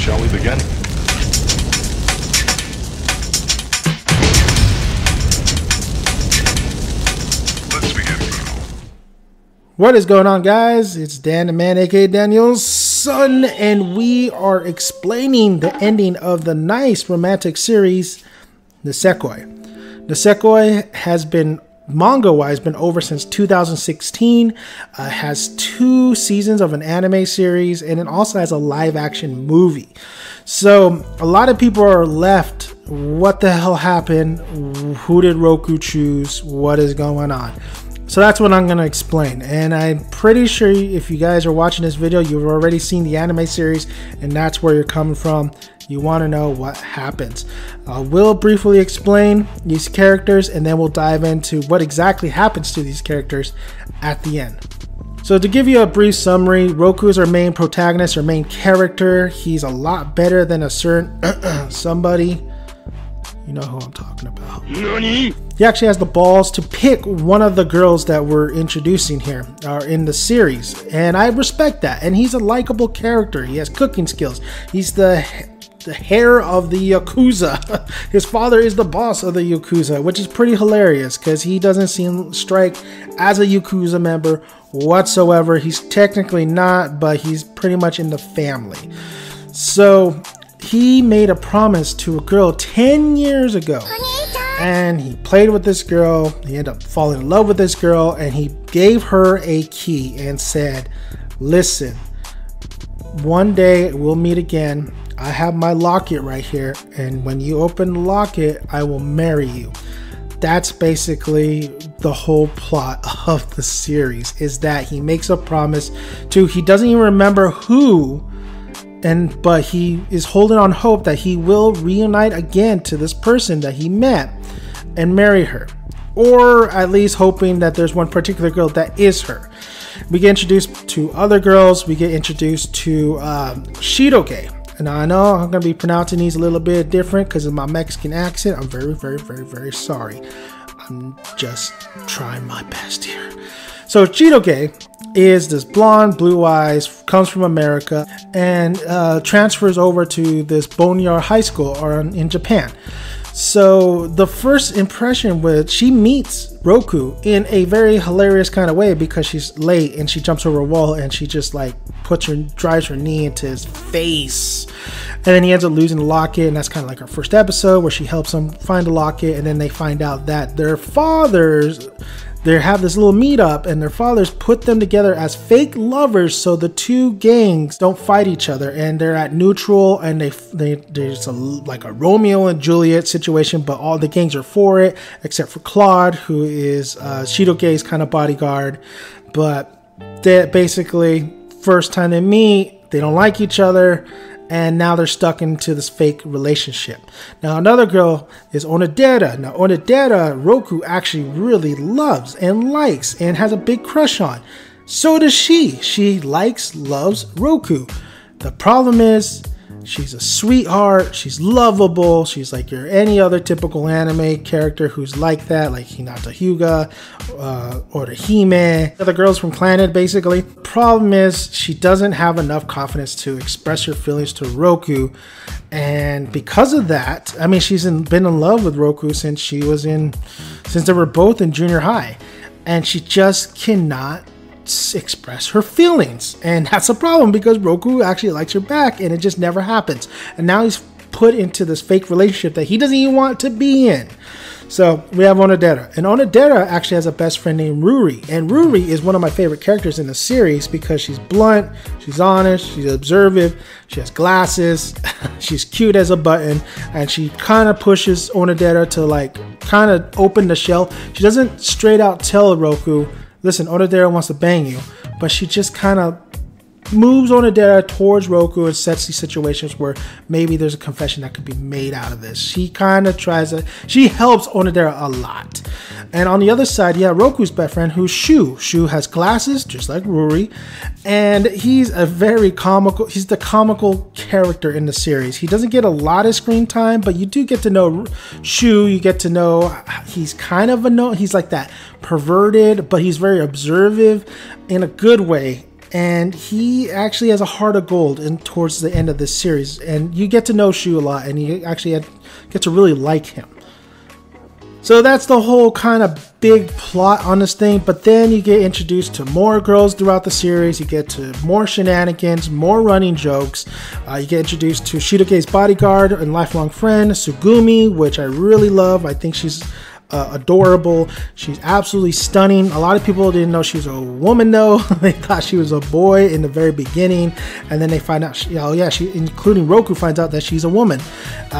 Shall we begin? Let's begin now. What is going on, guys? It's Dan the Man, aka Daniel's son, and we are explaining the ending of the nice romantic series, Nisekoi. Nisekoi has been, manga-wise, been over since 2016. Has 2 seasons of an anime series, and it also has a live-action movie. So a lot of people are left, what the hell happened? Who did Raku choose? What is going on? So that's what I'm going to explain, and I'm pretty sure if you guys are watching this video, you've already seen the anime series, and that's where you're coming from. You want to know what happens. We'll briefly explain these characters, and then we'll dive into what exactly happens to these characters at the end. So to give you a brief summary, Raku is our main protagonist, our main character. He's a lot better than a certain somebody. You know who I'm talking about. Nani? He actually has the balls to pick one of the girls that we're introducing here in the series, and I respect that. And he's a likable character. He has cooking skills. He's the heir of the Yakuza. His father is the boss of the Yakuza, which is pretty hilarious because he doesn't strike as a Yakuza member whatsoever. He's technically not, but he's pretty much in the family. So he made a promise to a girl 10 years ago, and he played with this girl. He ended up falling in love with this girl, and he gave her a key and said, listen, one day we'll meet again. I have my locket right here, and when you open the locket, I will marry you. That's basically the whole plot of the series, is that he makes a promise to, he doesn't even remember who, but he is holding on hope that he will reunite again to this person that he met and marry her, or at least hoping that there's one particular girl that is her. We get introduced to other girls. We get introduced to Chitoge. And I know I'm going to be pronouncing these a little bit different because of my Mexican accent. I'm very sorry. I'm just trying my best here. So Chitoge is this blonde, blue eyes, comes from America, and transfers over to this Boneyard High School in Japan. So the first impression with, she meets Raku in a very hilarious kind of way because she's late and she jumps over a wall and she just like drives her knee into his face, and then he ends up losing the locket, and that's kind of like our first episode where she helps him find the locket, and then they find out that their fathers, they have this little meetup, and their fathers put them together as fake lovers so the two gangs don't fight each other, and they're at neutral, and there's like a Romeo and Juliet situation, but all the gangs are for it except for Claude, who is Chitoge's kind of bodyguard. But they basically, first time they meet, they don't like each other, and now they're stuck into this fake relationship. Now another girl is Onodera. Now Onodera, Raku actually really loves and likes and has a big crush on. So does she. She loves Raku. The problem is, she's a sweetheart, she's lovable, she's like your any other typical anime character who's like that, like Hinata Hyuga or the Hime, the girls from Planet basically. Problem is, she doesn't have enough confidence to express her feelings to Raku, and because of that, I mean, she's been in love with Raku since they were both in junior high, and she just cannot express her feelings, and that's a problem because Raku actually likes her back, and it just never happens. And now he's put into this fake relationship that he doesn't even want to be in. So we have Onodera, and Onodera actually has a best friend named Ruri, and Ruri is one of my favorite characters in the series because she's blunt, she's honest, she's observant, she has glasses, she's cute as a button, and she kind of pushes Onodera to like kind of open the shell. She doesn't straight out tell Raku, listen, Onodera wants to bang you, but she just kind of moves Onodera towards Raku and sets these situations where maybe there's a confession that could be made out of this. She kind of she helps Onodera a lot. And on the other side, yeah, Roku's best friend, who's Shu. Shu has glasses, just like Ruri, and he's the comical character in the series. He doesn't get a lot of screen time, but you do get to know Shu. You get to know he's kind of he's like that perverted, but he's very observant in a good way. and he actually has a heart of gold towards the end of this series, and you get to know Shu a lot, and you actually get to really like him. So that's the whole kind of big plot on this thing, but then you get introduced to more girls throughout the series. You get to more shenanigans, more running jokes. You get introduced to Chitoge's bodyguard and lifelong friend, Sugumi, which I really love. I think she's adorable. She's absolutely stunning. A lot of people didn't know she was a woman though. They thought she was a boy in the very beginning, and then they find out she, including Raku, finds out that she's a woman.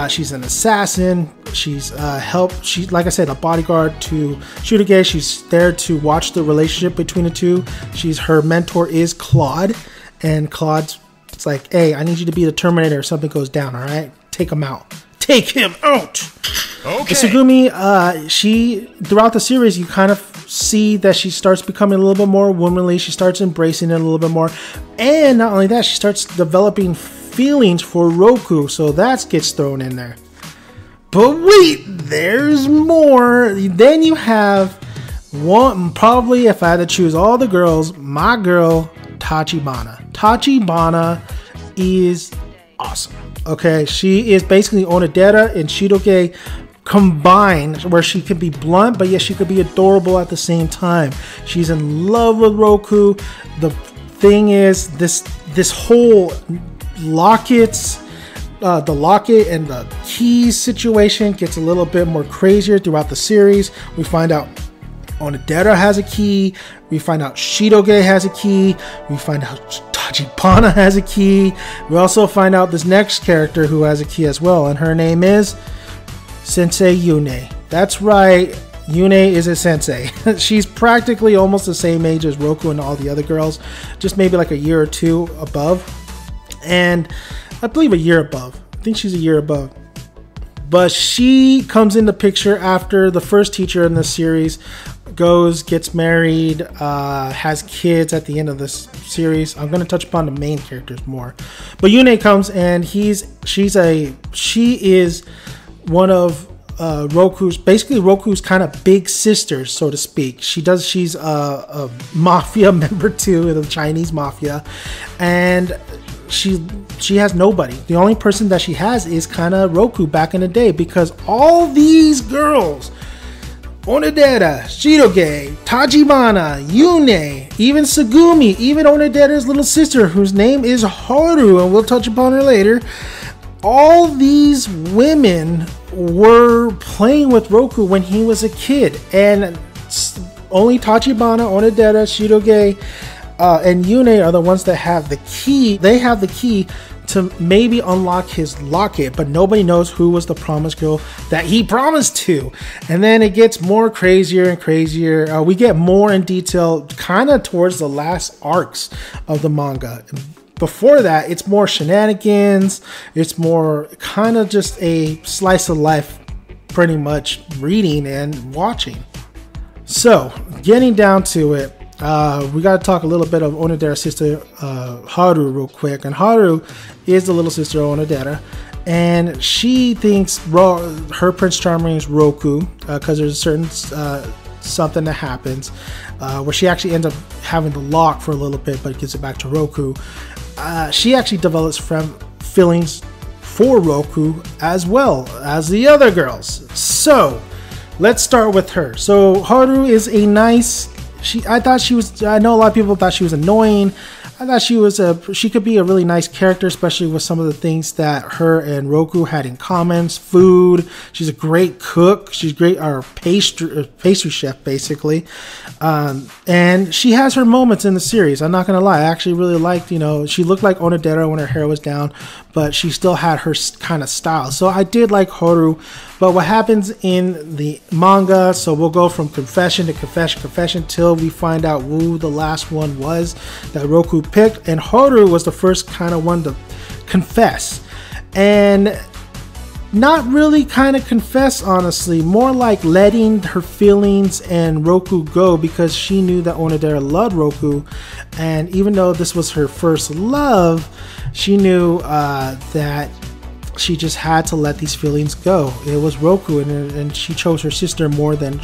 She's an assassin. She's she's, like I said, a bodyguard to Chitoge. She's there to watch the relationship between the two. Her mentor is Claude, and Claude's like, hey, I need you to be the Terminator if something goes down, all right? Take him out. Take him out. Okay. Sugumi, she, throughout the series, you kind of see that she starts becoming a little bit more womanly. She starts embracing it a little bit more. And not only that, she starts developing feelings for Raku. So that gets thrown in there. But wait, there's more. Then you have one, probably if I had to choose all the girls, my girl, Tachibana. Tachibana is awesome. Okay, she is basically Onodera and Chitoge combined, where she can be blunt, but yet she could be adorable at the same time. She's in love with Raku. The thing is, this whole lockets, the locket and the keys situation gets a little bit more crazier throughout the series. We find out Onodera has a key. We find out Chitoge has a key. We find out Tachibana has a key. We also find out this next character who has a key as well, and her name is Sensei Yune. That's right, Yune is a sensei. She's practically almost the same age as Raku and all the other girls, just maybe like a year or two above, and I believe a year above. I think she's a year above. But she comes in the picture after the first teacher in the series gets married, has kids at the end of this series. I'm going to touch upon the main characters more. But Yune comes, and she is one of Raku's kind of big sisters, so to speak. She's a mafia member too, the Chinese mafia, and she has nobody. The only person that she has is kind of Raku back in the day, because all these girls, Onodera, Chitoge, Tachibana, Yune, even Sugumi, even Onodera's little sister, whose name is Haru, and we'll touch upon her later. All these women were playing with Raku when he was a kid, and only Tachibana, Onodera, Chitoge, and Yune are the ones that have the key. They have the key to maybe unlock his locket, but nobody knows who was the promised girl that he promised to. And then it gets more crazier and crazier. We get more in detail kind of towards the last arcs of the manga. Before that, it's more shenanigans. It's more kind of just a slice of life, pretty much reading and watching. So getting down to it, we got to talk a little bit of Onodera's sister, Haru, real quick. And Haru is the little sister of Onodera, and she thinks her Prince Charming is Raku, because there's a certain something that happens where she actually ends up having the lock for a little bit, but gives it back to Raku. She actually develops feelings for Raku as well as the other girls. So let's start with her. So Haru is a nice. I know a lot of people thought she was annoying. I thought she could be a really nice character, especially with some of the things that her and Raku had in common. Food. She's a great cook. She's great, our pastry chef, basically. And she has her moments in the series. I'm not gonna lie. I actually really liked, she looked like Onodera when her hair was down, but she still had her kind of style. So I did like Haru. But what happens in the manga, so we'll go from confession to confession till we find out who the last one was that Raku picked. And Haru was the first kind of one to confess. And not really kind of confess, honestly. More like letting her feelings and Raku go, because she knew that Onodera loved Raku. And even though this was her first love, she knew that she just had to let these feelings go. It was Raku, and she chose her sister more than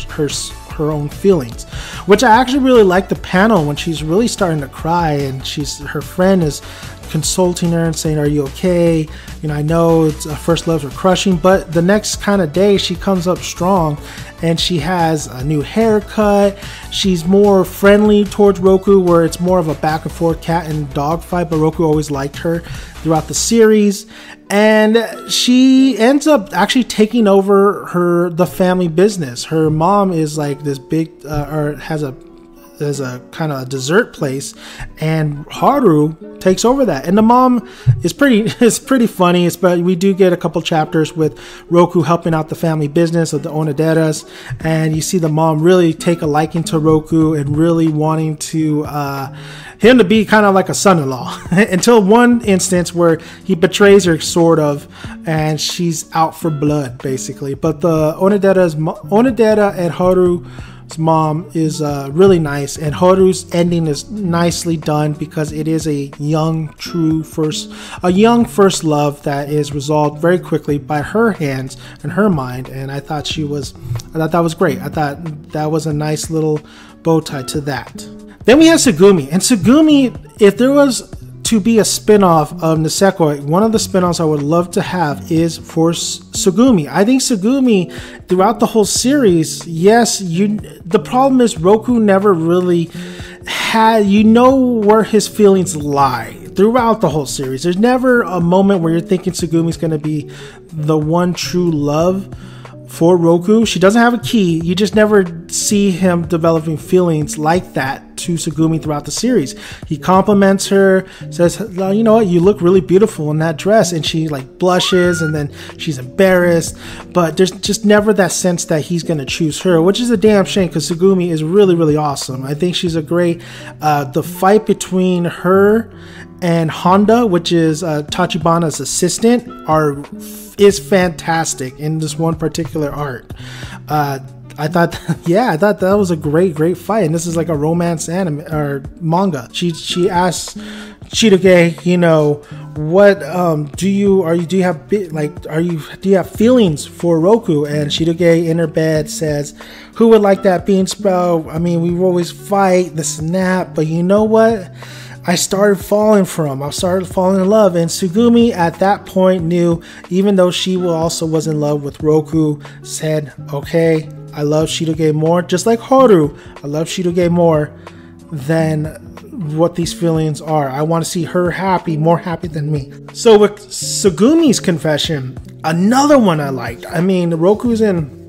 her own feelings, which I actually really like the panel when she's really starting to cry and her friend is consulting her and saying, are you okay? You know, I know it's first loves are crushing, but the next kind of day she comes up strong and she has a new haircut. She's more friendly towards Raku, where it's more of a back and forth cat and dog fight, but Raku always liked her throughout the series. And she ends up actually taking over the family business. Her mom is like this big, or has a kind of a dessert place, and Haru takes over that. And the mom is pretty funny. But we do get a couple chapters with Raku helping out the family business of the Onoderas, and you see the mom really take a liking to Raku and really wanting to him to be kind of like a son-in-law until one instance where he betrays her, sort of, and she's out for blood basically. But the Onodera and Haru's mom is really nice, and Haru's ending is nicely done because it is a young first love that is resolved very quickly by her hands and her mind. And I thought that was great. I thought that was a nice little bow tie to that. Then we have Tsugumi, and Tsugumi, if there was to be a spin-off of Nisekoi, one of the spin-offs I would love to have is for Tsugumi. I think Tsugumi, throughout the whole series, yes, the problem is Raku never really had, where his feelings lie throughout the whole series. There's never a moment where you're thinking Tsugumi's going to be the one true love for Raku. She doesn't have a key. You just never see him developing feelings like that to Tsugumi throughout the series. He compliments her, says, you know what, you look really beautiful in that dress, and she like blushes and then she's embarrassed, but there's just never that sense that he's going to choose her, which is a damn shame because Tsugumi is really, really awesome. I think she's a great, the fight between her and Honda, which is Tachibana's assistant, is fantastic in this one particular arc. I thought that was a great fight, and this is like a romance anime or manga. She asks Chitoge, you know, what do you have feelings for Raku? And Chitoge in her bed says, who would like that bean sprout? I mean, we always fight this and that, but you know what? I started falling in love, and Tsugumi at that point knew, even though she also was in love with Raku, said, okay, I love Chitoge more, just like Haru, I love Chitoge more than what these feelings are. I want to see her happy, more happy than me. So with Tsugumi's confession, another one I liked. I mean, Roku's in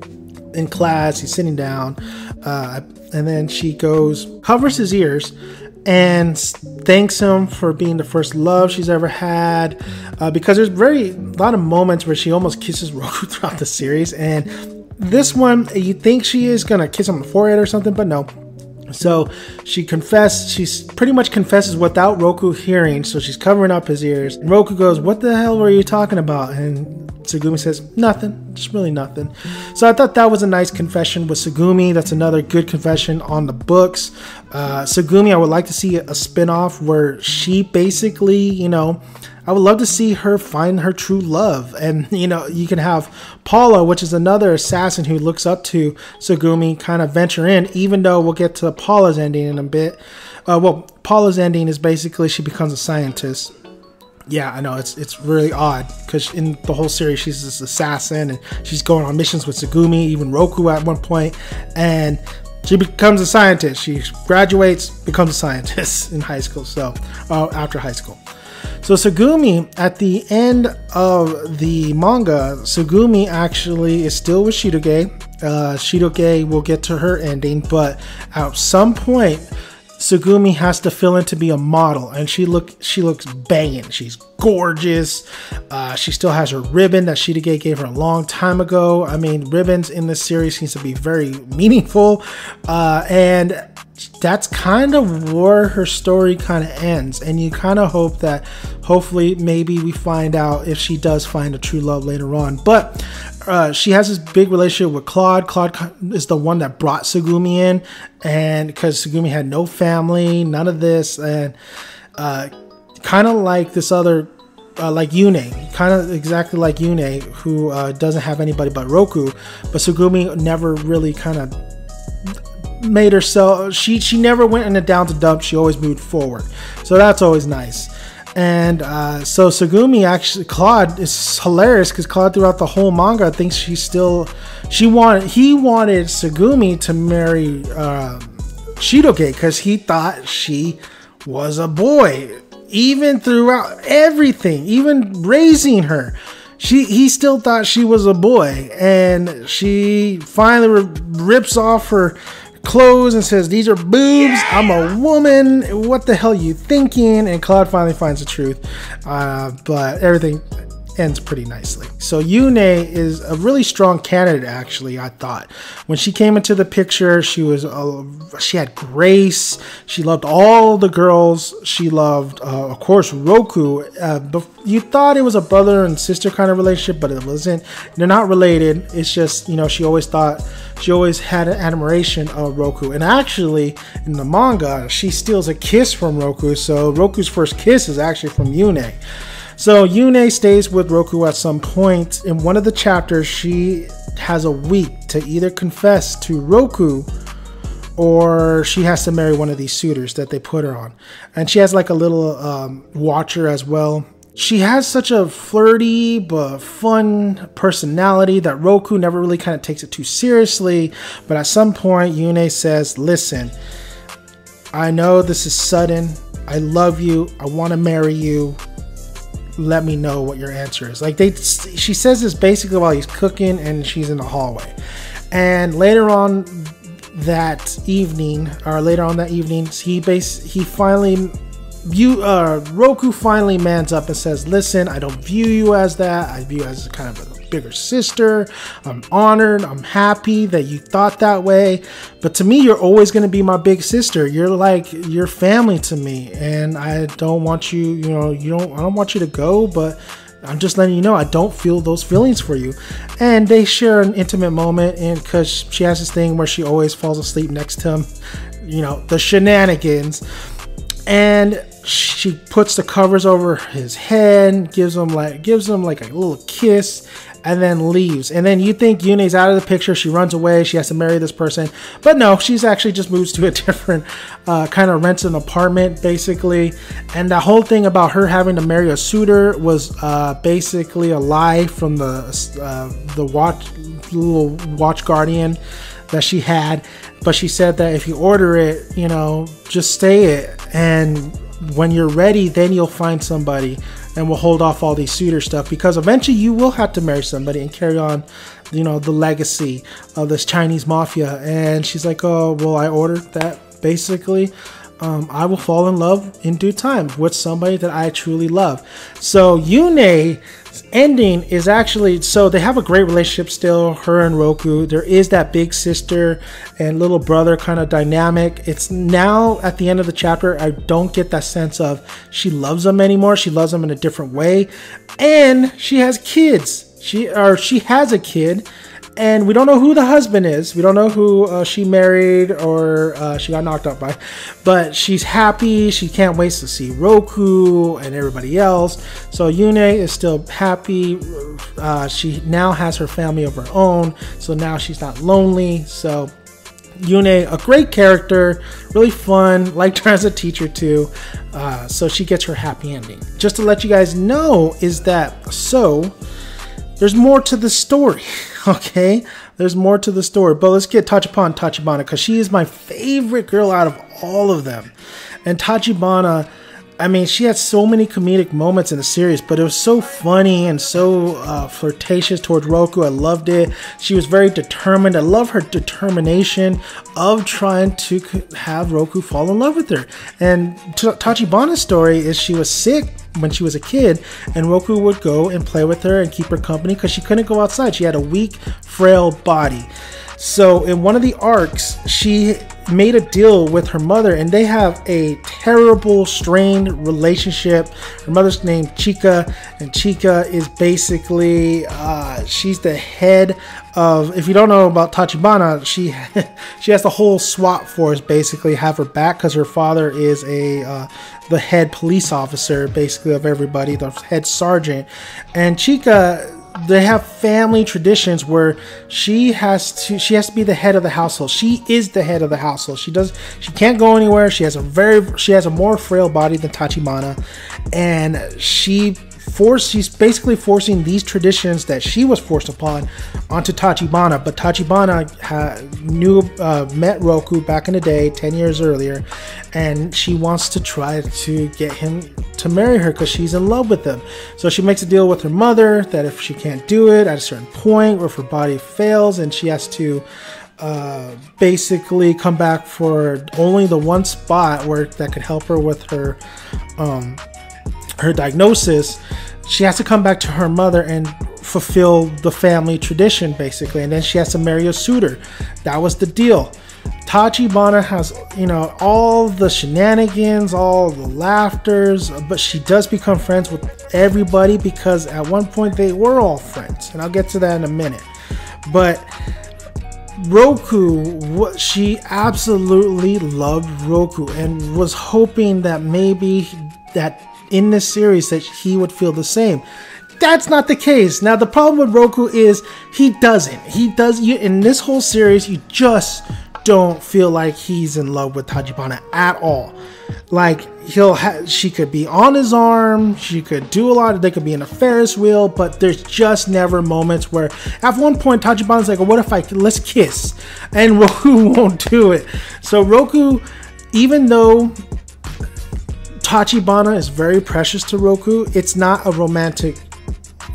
class, he's sitting down, and then she covers his ears, and thanks him for being the first love she's ever had, because there's a lot of moments where she almost kisses Raku throughout the series, and this one you think she is gonna kiss him on the forehead or something, but no. So she pretty much confesses without Raku hearing, so she's covering up his ears, and Raku goes, what the hell were you talking about? And Tsugumi says, nothing, just really nothing. So I thought that was a nice confession with Tsugumi. That's another good confession on the books. Tsugumi, I would like to see a spin-off where she basically, you know, I would love to see her find her true love. And, you know, you can have Paula, which is another assassin who looks up to Tsugumi, kind of venture in, even though we'll get to Paula's ending in a bit. Paula's ending is basically she becomes a scientist. Yeah, I know, it's really odd because in the whole series she's this assassin and she's going on missions with Tsugumi, even Raku at one point, and she becomes a scientist. She graduates, becomes a scientist in high school, so after high school. So Tsugumi, at the end of the manga, Tsugumi actually is still with Chitoge. Chitoge will get to her ending, but at some point Tsugumi has to fill in to be a model, and she looks banging. She's gorgeous. She still has her ribbon that Chitoge gave her a long time ago. I mean, ribbons in this series seems to be very meaningful, and that's kind of where her story kind of ends. And you kind of hope that hopefully maybe we find out if she does find a true love later on. But she has this big relationship with Claude. Claude is the one that brought Tsugumi in, and because Tsugumi had no family, none of this, and kind of like this other, like Yune, kind of exactly like Yune, who doesn't have anybody but Raku, but Tsugumi never really kind of made herself, she never went in a down to dump. She always moved forward. So that's always nice. And so Tsugumi, actually, Claude, is hilarious because Claude throughout the whole manga thinks he wanted Tsugumi to marry Chitoge because he thought she was a boy. Even throughout everything, even raising her, he still thought she was a boy. And she finally rips off her clothes and says, "These are boobs. I'm a woman. What the hell are you thinking?" And Claude finally finds the truth. But everything ends pretty nicely. So Yune is a really strong candidate, actually. I thought when she came into the picture, she had grace. She loved all the girls. She loved, of course, Raku. But you thought it was a brother and sister kind of relationship, but it wasn't. They're not related. It's just, she always had an admiration of Raku. And actually, in the manga, she steals a kiss from Raku. So Roku's first kiss is actually from Yune. So Yune stays with Raku at some point. In one of the chapters, she has a week to either confess to Raku or she has to marry one of these suitors that they put her on. And she has like a little watcher as well. She has such a flirty but fun personality that Raku never really kind of takes it too seriously. But at some point, Yune says, "Listen, I know this is sudden. I love you. I want to marry you. Let me know what your answer is." She says this basically while he's cooking and she's in the hallway. And later on that evening, Raku finally mans up and says, "Listen, I don't view you as that. I view you as kind of a bigger sister. I'm honored. I'm happy that you thought that way. But to me, you're always going to be my big sister. You're like your family to me. And I don't want you, I don't want you to go, but I'm just letting you know I don't feel those feelings for you." And they share an intimate moment, and because she has this thing where she always falls asleep next to him, the shenanigans. And she puts the covers over his head, gives him like a little kiss, and then leaves. And then you think Yune's out of the picture. She runs away. She has to marry this person. But no, she's actually just moves to a different kind of rents an apartment, basically. And the whole thing about her having to marry a suitor was basically a lie from the little watch guardian that she had. But she said that if you order it, just stay it. And when you're ready, then you'll find somebody, and we'll hold off all these suitor stuff, because eventually you will have to marry somebody and carry on, the legacy of this Chinese mafia. And she's like, "Oh, well, I ordered that. Basically, I will fall in love in due time with somebody that I truly love." So Yune's ending is actually, so they have a great relationship still, her and Raku. There is that big sister and little brother kind of dynamic. It's now at the end of the chapter, I don't get that sense of she loves him anymore. She loves him in a different way. And she has kids. She has a kid. And we don't know who the husband is. We don't know who she married or she got knocked up by. But she's happy. She can't wait to see Raku and everybody else. So Yune is still happy. She now has her family of her own. So now she's not lonely. So Yune, a great character. Really fun. Liked her as a teacher too. So she gets her happy ending. Just to let you guys know is that, there's more to the story, okay? There's more to the story. But let's get Tachibana, because she is my favorite girl out of all of them. And Tachibana, she had so many comedic moments in the series, but it was so funny and so flirtatious towards Raku. I loved it. She was very determined. I love her determination of trying to have Raku fall in love with her. And Tachibana's story is she was sick when she was a kid, and Raku would go and play with her and keep her company because she couldn't go outside. She had a weak, frail body. So in one of the arcs, she made a deal with her mother, and they have a terrible, strained relationship. Her mother's named Chika, and Chika is basically she's the head of, if you don't know about Tachibana, she has the whole SWAT force basically have her back, because her father is the head police officer basically of everybody, the head sergeant. And Chika they have family traditions where she has to be the head of the household. She is the head of the household. She can't go anywhere. She has a more frail body than Tachibana, and she's basically forcing these traditions that she was forced upon onto Tachibana. But Tachibana met Raku back in the day, 10 years earlier, and she wants to try to get him to marry her because she's in love with him. So she makes a deal with her mother that if she can't do it at a certain point, or if her body fails and she has to basically come back for only the one spot that could help her with her diagnosis, she has to come back to her mother and fulfill the family tradition, basically, and then she has to marry a suitor. That was the deal. Tachibana has, all the shenanigans, all the laughters, but she does become friends with everybody because at one point they were all friends, and I'll get to that in a minute. But Raku, she absolutely loved Raku and was hoping that maybe that in this series that he would feel the same. That's not the case. Now the problem with Raku is he doesn't. In this whole series, you just don't feel like he's in love with Tachibana at all. Like she could be on his arm, she could do a lot. They could be in a Ferris wheel, but there's just never moments where at one point Tachibana's like, "What if let's kiss?" And Raku won't do it. So Raku, even though Tachibana is very precious to Raku, it's not a romantic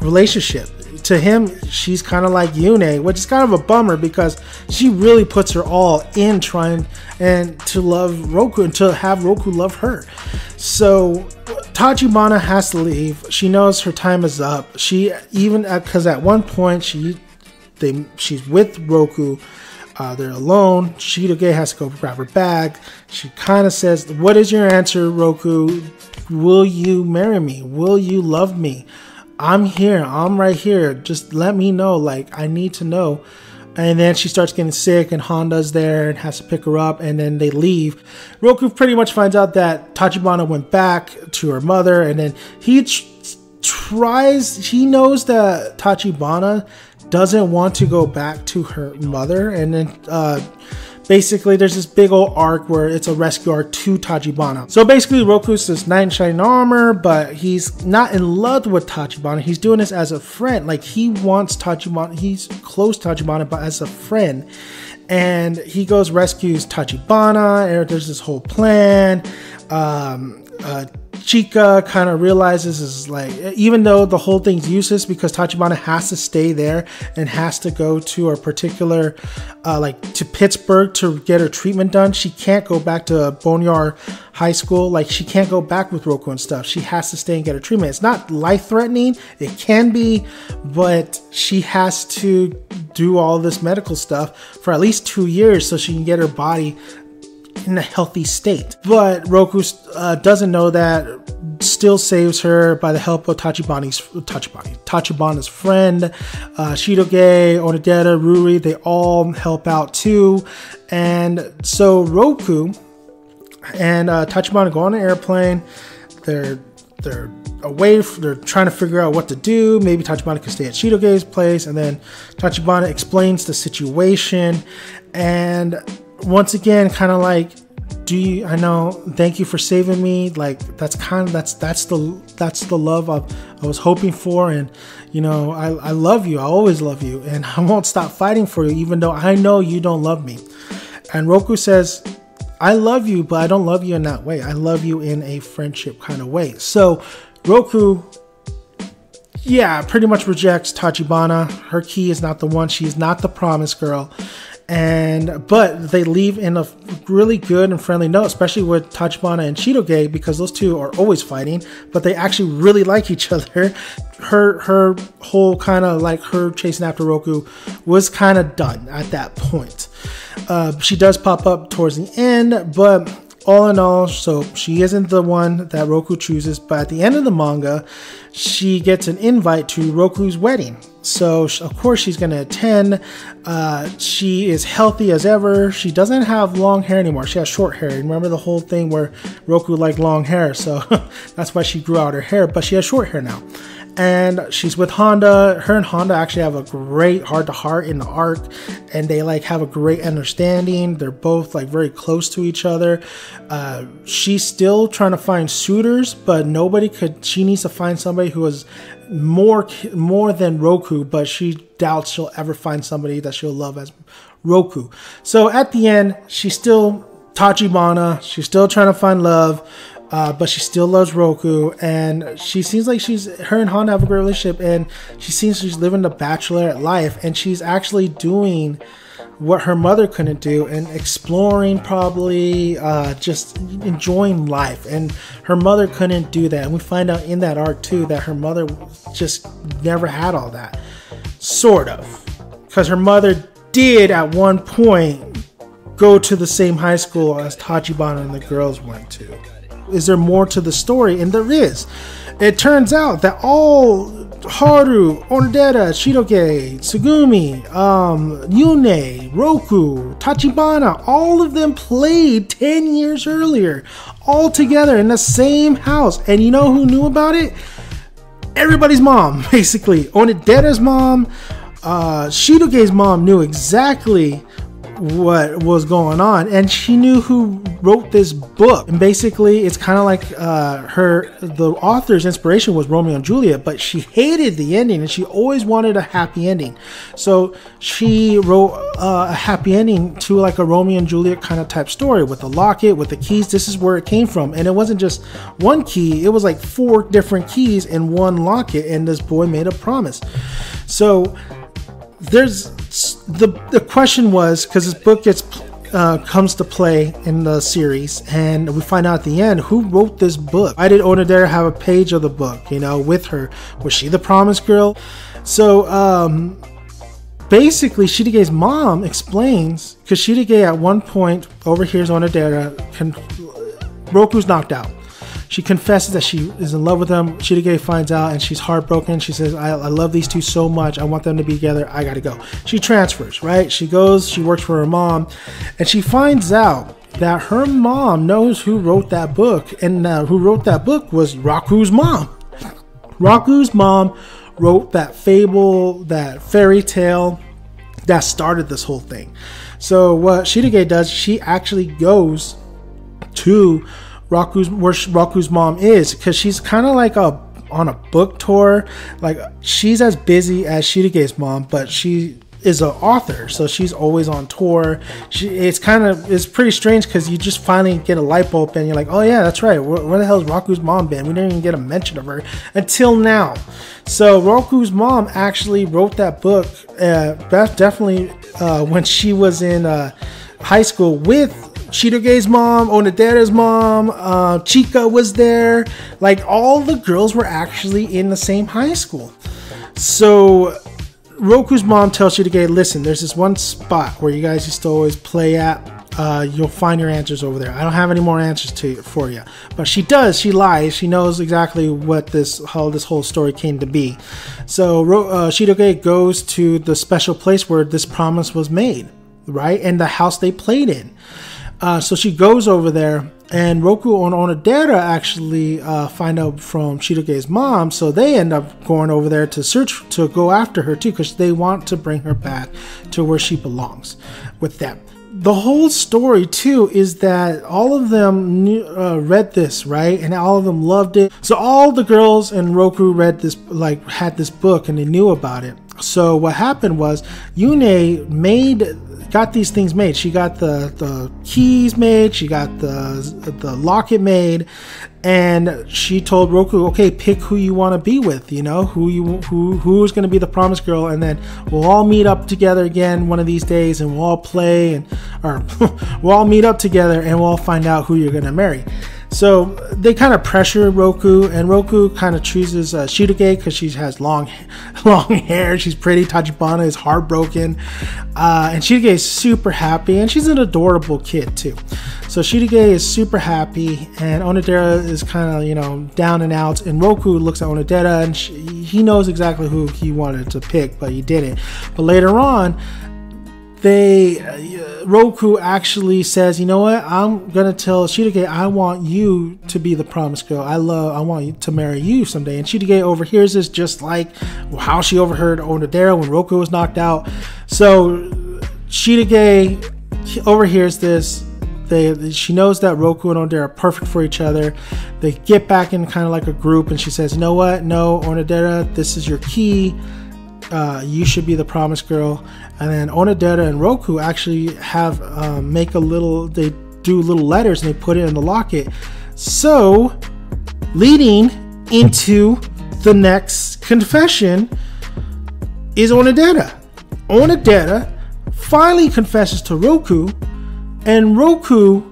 relationship. To him, she's kind of like Yune, which is kind of a bummer because she really puts her all in trying and to love Raku and to have Raku love her. So Tachibana has to leave. She knows her time is up. She even because at one point she's with Raku. They're alone. Chitoge has to go grab her bag. She kind of says, "What is your answer, Raku? Will you marry me? Will you love me? I'm here. I'm right here. Just let me know. Like, I need to know." And then she starts getting sick, and Honda's there and has to pick her up, and then they leave. Raku pretty much finds out that Tachibana went back to her mother, and then he knows that Tachibana doesn't want to go back to her mother, and then basically there's this big old arc where it's a rescue arc to Tachibana. So basically Roku's this knight in shining armor, but he's not in love with Tachibana. He's doing this as a friend. Like, he wants Tachibana, he's close to Tachibana, but as a friend. And he goes rescues Tachibana, and there's this whole plan. Chika kind of realizes is like, even though the whole thing's useless because Tachibana has to stay there and has to go to a particular to Pittsburgh to get her treatment done, she can't go back to Boneyard High School. Like, she can't go back with Raku and stuff. She has to stay and get her treatment. It's not life-threatening. It can be, but she has to do all this medical stuff for at least 2 years so she can get her body in a healthy state. But Raku doesn't know that, still saves her by the help of Tachibana's friend, Chitoge, Onodera, Ruri. They all help out too. And so Raku and Tachibana go on an airplane. They're they're trying to figure out what to do. Maybe Tachibana can stay at Chitoge's place, and then Tachibana explains the situation, and once again, kind of like, I know, thank you for saving me. Like, that's the love I was hoping for, and you know, I love you. I always love you, and I won't stop fighting for you, even though I know you don't love me. And Raku says, I love you, but I don't love you in that way. I love you in a friendship kind of way. So Raku, yeah, pretty much rejects Tachibana. Her key is not the one. She's not the promised girl. But they leave in a really good and friendly note, especially with Tachibana and Chitoge, because those two are always fighting, but they actually really like each other. Her whole kind of like her chasing after Raku was kind of done at that point. She does pop up towards the end, but all in all, so she isn't the one that Raku chooses, but at the end of the manga, she gets an invite to Roku's wedding. So, of course, she's going to attend. She is healthy as ever. She doesn't have long hair anymore. She has short hair. Remember the whole thing where Raku liked long hair, so that's why she grew out her hair, but she has short hair now. and she's with Honda. Her and Honda actually have a great heart-to-heart in the arc, and they like have a great understanding. They're both like very close to each other. She's still trying to find suitors, but she needs to find somebody who is more than Raku, but she doubts she'll ever find somebody that she'll love as Raku. So at the end, she's still Tachibana. She's still trying to find love, but she still loves Raku, and she seems like her and Honda have a great relationship, and she seems she's living the bachelorette life, and she's actually doing what her mother couldn't do and exploring, probably just enjoying life, and her mother couldn't do that. And we find out in that arc too that her mother just never had all that, sort of, because her mother did at one point go to the same high school as Tachibana and the girls went to. Is there more to the story? And there is. It turns out that all Haru, Onodera, Chitoge, Tsugumi, Yune, Raku, Tachibana, all of them played 10 years earlier, all together in the same house. And you know who knew about it? Everybody's mom, basically. Onodera's mom, Chitoge's mom knew exactly what was going on, and she knew who wrote this book. And basically it's kind of like the author's inspiration was Romeo and Juliet, but she hated the ending and she always wanted a happy ending. So she wrote a happy ending to like a Romeo and Juliet kind of type story with the locket, with the keys. This is where it came from, and it wasn't just one key, it was like 4 different keys in one locket, and this boy made a promise. So there's the question was, because this book comes to play in the series, and we find out at the end who wrote this book. Why did Onodera have a page of the book, with her? Was she the promised girl? So basically Chitoge's mom explains, because Chitoge at one point overhears Onodera, Roku's knocked out. She confesses that she is in love with him. Chitoge finds out and she's heartbroken. She says, I love these two so much. I want them to be together. I gotta go. She transfers, right? She goes, she works for her mom, and she finds out that her mom knows who wrote that book, and who wrote that book was Raku's mom. Raku's mom wrote that fable, that fairy tale that started this whole thing. So what Chitoge does, she actually goes to where Raku's mom is, because she's kind of like on a book tour. Like, she's as busy as Chitoge's mom, but she is an author, so she's always on tour. It's pretty strange, because you just finally get a light bulb and you're like, oh yeah, that's right, where the hell is Raku's mom been? We didn't even get a mention of her until now. So Raku's mom actually wrote that book definitely when she was in high school with Chitoge's mom, Onodera's mom, Chika was there. Like, all the girls were actually in the same high school. So Raku's mom tells Chitoge, listen, there's this one spot where you guys used to always play at. You'll find your answers over there. I don't have any more answers for you. But she does. She lies. She knows exactly how this whole story came to be. So Chitoge goes to the special place where this promise was made, right? And the house they played in. So she goes over there, and Raku and Onodera actually find out from Chitoge's mom, so they end up going over there to go after her too, because they want to bring her back to where she belongs with them. The whole story too is that all of them read this, right, and all of them loved it. So all the girls and Raku read this, like, had this book, and they knew about it. So what happened was Yune got these things made. She got the keys made, she got the locket made, and she told Raku, okay, pick who you want to be with, who's going to be the promised girl, and then we'll all meet up together again one of these days, and we'll all play, or we'll all meet up together and we'll all find out who you're going to marry. So they kind of pressure Raku, and Raku kind of chooses Chitoge because she has long hair. She's pretty. Tachibana is heartbroken, and Chitoge is super happy, and she's an adorable kid too. So Chitoge is super happy, and Onodera is kind of down and out. And Raku looks at Onodera, and he knows exactly who he wanted to pick, but he didn't. But later on, Roku actually says, you know what, I'm gonna tell Chitoge I want you to be the promised girl. I want you to marry you someday. And Chitoge overhears this, just like how she overheard Onodera when Roku was knocked out. So Chitoge overhears this. She knows that Raku and Onodera are perfect for each other. They get back in kind of like a group, and she says, you know what, no, Onodera, this is your key. You should be the promised girl. And then Onodera and Raku actually have they do little letters and they put it in the locket. So leading into the next confession is Onodera. Onodera finally confesses to Raku. And Raku,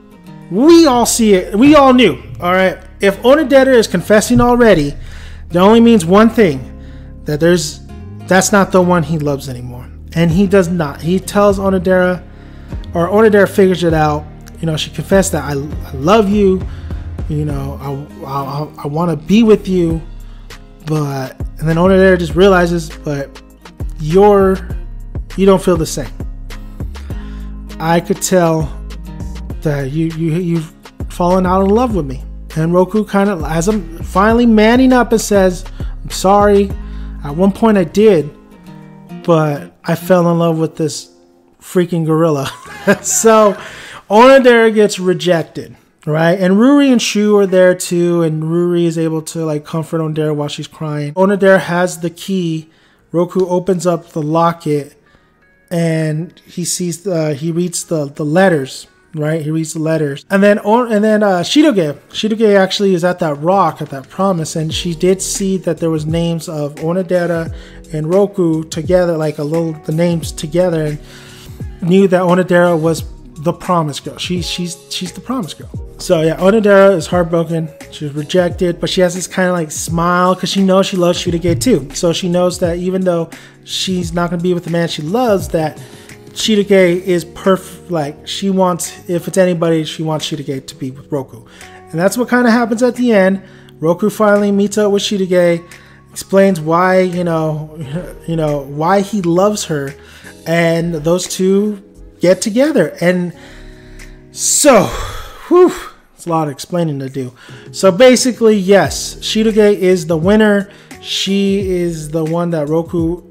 we all see it. We all knew. All right. If Onodera is confessing already, that only means one thing: that that's not the one he loves anymore. And he does not. He tells Onodera, or Onodera figures it out. You know, she confessed that I love you. You know, I want to be with you. And then Onodera just realizes, but you don't feel the same. I could tell that you've fallen out of love with me. And Raku kind of, as I'm finally manning up, and says, I'm sorry. At one point I did, but I fell in love with this freaking gorilla. So Onodera gets rejected, right? And Ruri and Shu are there too, and Ruri is able to like comfort Onodera while she's crying. Onodera has the key. Raku opens up the locket, and he reads the letters, right? He reads the letters. And then Chitoge actually is at that rock, at that promise, and she did see that there was names of Onodera and Raku together, like the names together, and knew that Onodera was the promised girl. She's the promised girl. So yeah, Onodera is heartbroken. She was rejected, but she has this kind of like smile because she knows she loves Chitoge too. So she knows that even though she's not going to be with the man she loves, that Chitoge is perfect. Like, she wants, if it's anybody, she wants Chitoge to be with Raku. And that's what kind of happens at the end. Raku finally meets up with Chitoge, explains why, why he loves her, and those two get together. And so, it's a lot of explaining to do. So basically, yes, Chitoge is the winner. She is the one that Raku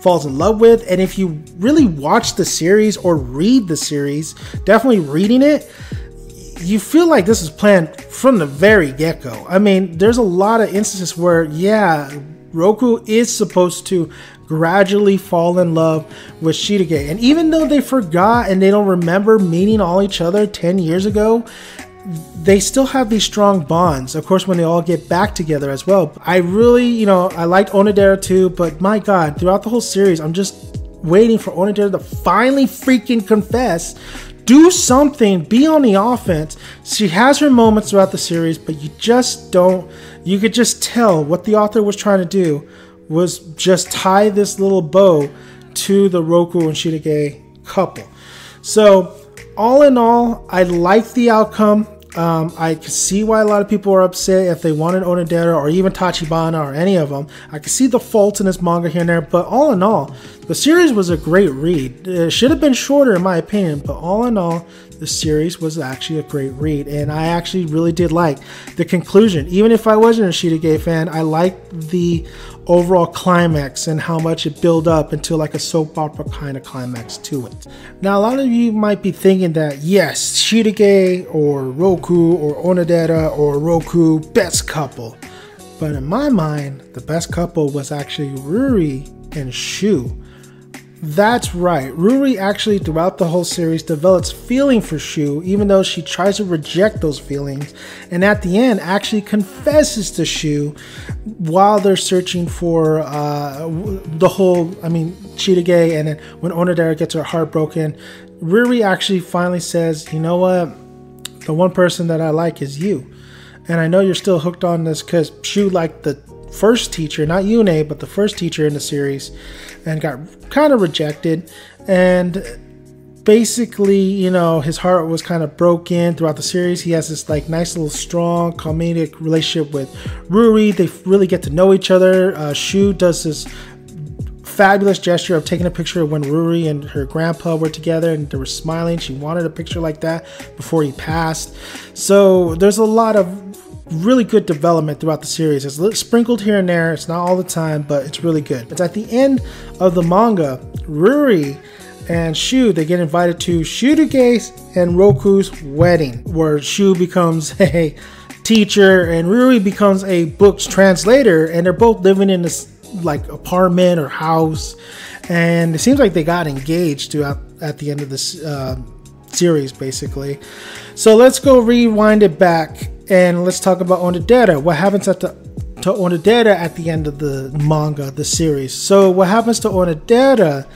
falls in love with. And if you really watch the series or read the series, definitely reading it, you feel like this is planned from the very get-go. I mean, there's a lot of instances where, yeah, Raku is supposed to gradually fall in love with Chitoge. And even though they forgot and they don't remember meeting all each other 10 years ago, they still have these strong bonds, of course, when they all get back together as well. I really, I liked Onodera too, but my God, throughout the whole series, I'm just waiting for Onodera to finally freaking confess, do something, be on the offense. She has her moments throughout the series, but you could just tell what the author was trying to do was just tie this little bow to the Raku and Chitoge couple. So all in all, I like the outcome. I can see why a lot of people are upset if they wanted Onodera or even Tachibana or any of them. I can see the faults in this manga here and there, but all in all, the series was a great read. It should have been shorter in my opinion, but all in all, the series was actually a great read, and I actually really did like the conclusion. Even if I wasn't a Chitoge fan, I liked the overall climax and how much it built up into like a soap opera kind of climax to it. Now, a lot of you might be thinking that, yes, Chitoge or Raku or Onodera or Raku, best couple. But in my mind, the best couple was actually Ruri and Shu. That's right. Ruri actually throughout the whole series develops feeling for Shu, even though she tries to reject those feelings, and at the end actually confesses to Shu while they're searching for Chitoge. And then when Onodera gets her heart broken, Ruri actually finally says, you know what, the one person that I like is you, and I know you're still hooked on this because Shu liked the first teacher, not Yune, but the first teacher in the series, and got kind of rejected. And basically, his heart was kind of broken throughout the series. He has this like nice little strong comedic relationship with Ruri. They really get to know each other. Shu does this fabulous gesture of taking a picture of when Ruri and her grandpa were together and they were smiling. She wanted a picture like that before he passed. So there's a lot of really good development throughout the series. It's sprinkled here and there. It's not all the time, but it's really good. It's at the end of the manga, Ruri and Shu, they get invited to Chitoge's and Roku's wedding, where Shu becomes a teacher and Ruri becomes a books translator, and they're both living in this like apartment or house, and it seems like they got engaged at the end of this series, basically. So let's go rewind it back and let's talk about Onodera. What happens to Onodera at the end of the manga, the series? So what happens to Onodera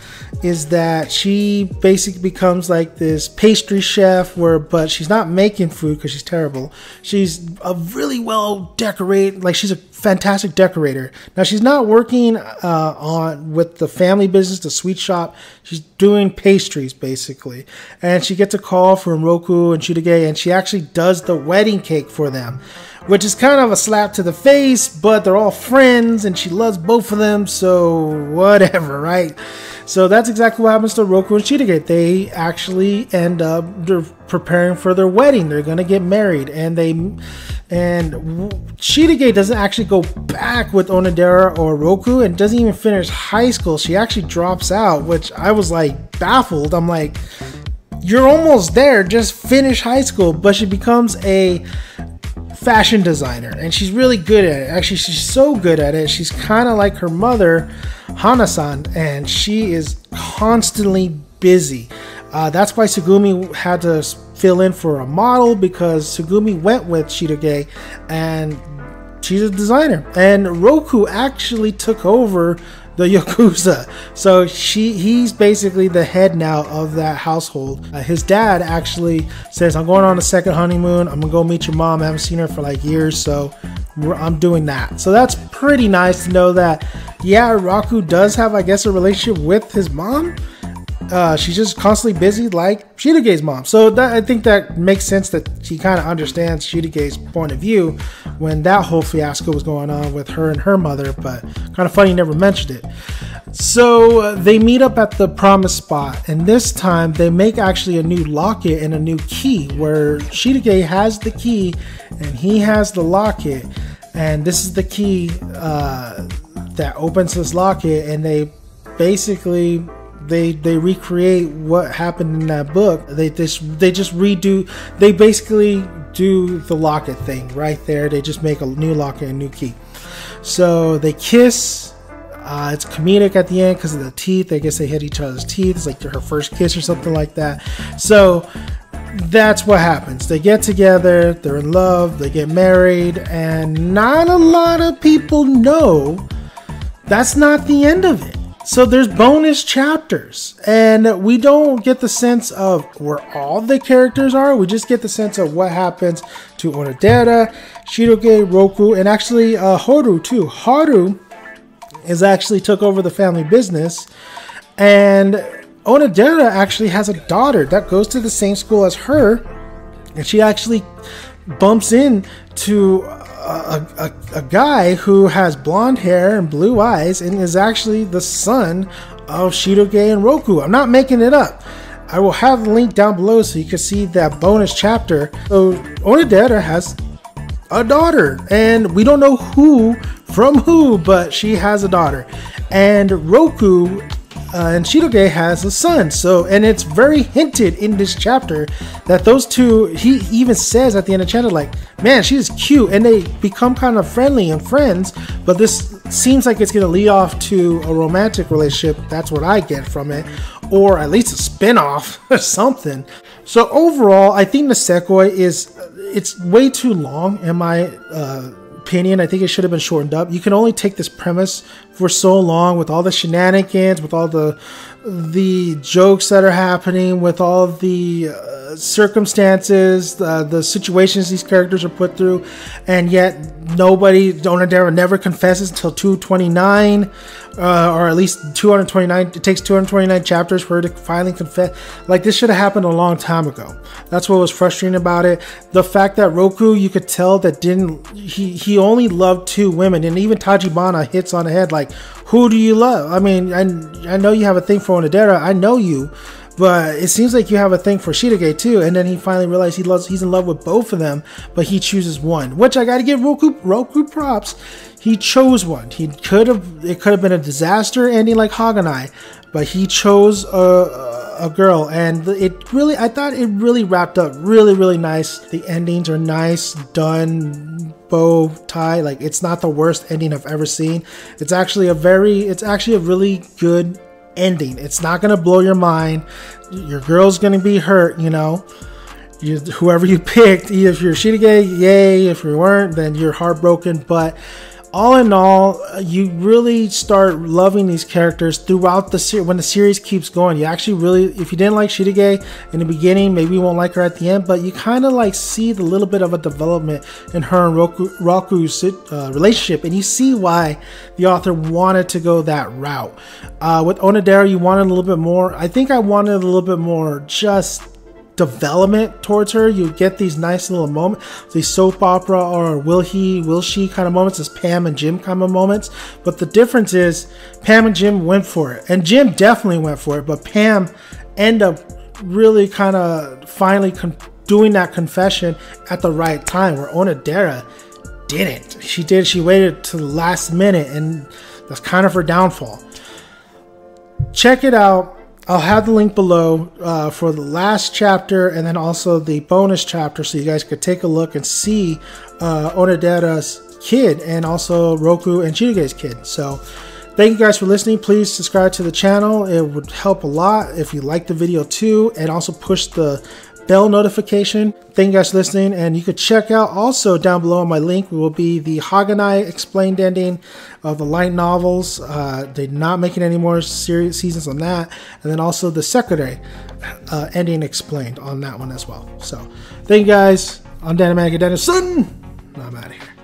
is that she basically becomes like this pastry chef, but she's not making food because she's terrible. She's a really well decorated, like she's a fantastic decorator. Now she's not working with the family business, the sweet shop. She's doing pastries basically, and she gets a call from Raku and Chitoge, and she actually does the wedding cake for them, which is kind of a slap to the face, but they're all friends and she loves both of them, so whatever, right? So that's exactly what happens to Raku and Chitoge. They actually end up preparing for their wedding. They're gonna get married, and Chitoge doesn't actually go back with Onodera or Raku and doesn't even finish high school. She actually drops out, which I was like baffled. I'm like, you're almost there, just finish high school. But she becomes a fashion designer, and she's really good at it. Actually, she's so good at it, she's kind of like her mother, Hana-san, and she is constantly busy. That's why Tsugumi had to fill in for a model, because Tsugumi went with Chitoge and she's a designer, and Raku actually took over the Yakuza. So he's basically the head now of that household. His dad actually says, I'm going on a second honeymoon. I'm gonna go meet your mom. I haven't seen her for like years, so I'm doing that. So that's pretty nice to know that, yeah, Raku does have, I guess, a relationship with his mom. She's just constantly busy like Chitoge's mom. So I think that makes sense, that she kind of understands Chitoge's point of view when that whole fiasco was going on with her and her mother, but kind of funny you never mentioned it. So they meet up at the promised spot, and this time they make actually a new locket and a new key, where Chitoge has the key and he has the locket, and this is the key that opens this locket, and they basically they recreate what happened in that book. They basically do the locket thing right there. They just make a new locket and new key. So they kiss. It's comedic at the end because of the teeth. I guess they hit each other's teeth. It's like her first kiss or something like that. So that's what happens. They get together, they're in love, they get married, and not a lot of people know that's not the end of it. So there's bonus chapters, and we don't get the sense of where all the characters are. We just get the sense of what happens to Onodera, Chitoge, Raku, and actually Haru too. Haru is actually took over the family business, and Onodera actually has a daughter that goes to the same school as her, and she actually bumps into a guy who has blonde hair and blue eyes and is actually the son of Chitoge and Raku. I'm not making it up. I will have the link down below so you can see that bonus chapter. So Onodera has a daughter, and we don't know who from who, but she has a daughter. And Raku and Chitoge has a son. So, and it's very hinted in this chapter that those two, he even says at the end of the chapter, like, man, she's cute, and they become kind of friendly and friends, but this seems like it's going to lead off to a romantic relationship. That's what I get from it, or at least a spin-off or something. So overall, I think Nisekoi it's way too long in my opinion. I think it should have been shortened up. You can only take this premise for so long, with all the shenanigans, with all the jokes that are happening, with all the circumstances, the situations these characters are put through, and yet Onodera never confesses until 229, or at least 229. It takes 229 chapters for her to finally confess. Like, this should have happened a long time ago. That's what was frustrating about it. The fact that Raku, you could tell that he he only loved 2 women, and even Tachibana hits on the head like, who do you love? I mean, I know you have a thing for Onodera. I know you. But it seems like you have a thing for Chitoge too, and then he finally realized he's in love with both of them, but he chooses one. Which I gotta give Raku props. He chose one. It could have been a disaster ending like Haganai, but he chose a girl, and I thought it really wrapped up really nice. The endings are nice, done, bow tie. Like, it's not the worst ending I've ever seen. It's actually a really good ending. It's not gonna blow your mind. Your girl's gonna be hurt, you know. Whoever you picked, if you're Chitoge, yay. If you weren't, then you're heartbroken. But all in all, you really start loving these characters throughout the series. When the series keeps going, you actually really, if you didn't like Chitoge in the beginning, maybe you won't like her at the end, but you kind of like see the little bit of a development in her and Raku's relationship, and you see why the author wanted to go that route. With Onodera, you wanted a little bit more. I think I wanted a little bit more just development towards her. You get these nice little moments, these soap opera or will she kind of moments, as Pam and Jim kind of moments. But the difference is Pam and Jim went for it, and Jim definitely went for it, but Pam ended up really kind of finally doing that confession at the right time, where Onodera didn't. She waited to the last minute, and that's kind of her downfall. Check it out. I'll have the link below for the last chapter, and then also the bonus chapter, so you guys could take a look and see Onodera's kid, and also Raku and Chitoge's kid. So thank you guys for listening. Please subscribe to the channel. It would help a lot if you like the video too, and also push the bell notification. Thank you guys for listening, and you could check out also down below on my link will be the Haganai explained ending of the light novels. They're not making any more seasons on that, and then also the Sekerei ending explained on that one as well. So thank you guys. I'm Dan the Man, I'm out of here.